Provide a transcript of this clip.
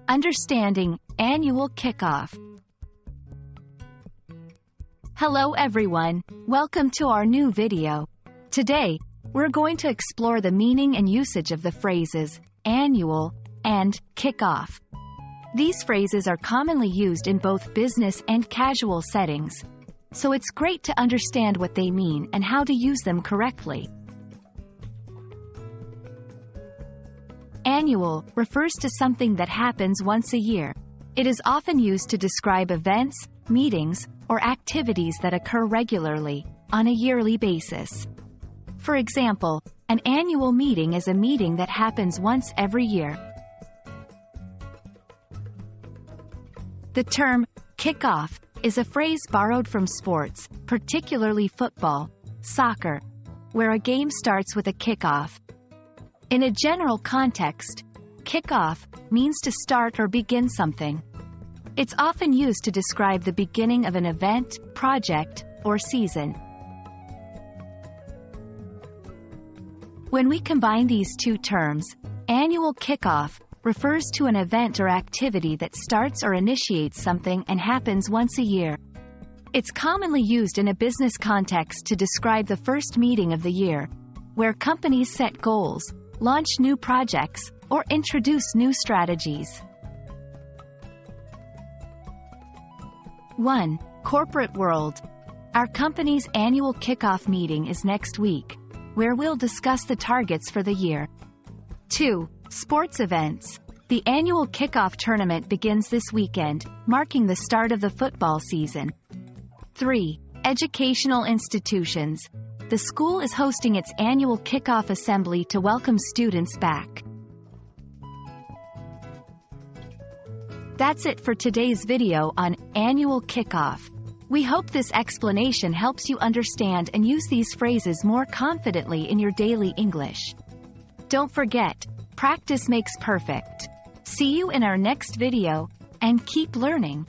Understanding Annual Kickoff. Hello everyone, welcome to our new video. Today, we're going to explore the meaning and usage of the phrases annual and kickoff. These phrases are commonly used in both business and casual settings, so it's great to understand what they mean and how to use them correctly. Annual refers to something that happens once a year. It is often used to describe events, meetings, or activities that occur regularly, on a yearly basis. For example, an annual meeting is a meeting that happens once every year. The term kickoff is a phrase borrowed from sports, particularly football, soccer, where a game starts with a kickoff. In a general context, kickoff means to start or begin something. It's often used to describe the beginning of an event, project, or season. When we combine these two terms, annual kickoff refers to an event or activity that starts or initiates something and happens once a year. It's commonly used in a business context to describe the first meeting of the year, where companies set goals, launch new projects, or introduce new strategies. 1. Corporate world. Our company's annual kickoff meeting is next week, where we'll discuss the targets for the year. 2. Sports events. The annual kickoff tournament begins this weekend, marking the start of the football season. 3. Educational institutions. The school is hosting its annual kickoff assembly to welcome students back. That's it for today's video on annual kickoff. We hope this explanation helps you understand and use these phrases more confidently in your daily English. Don't forget, practice makes perfect. See you in our next video, and keep learning.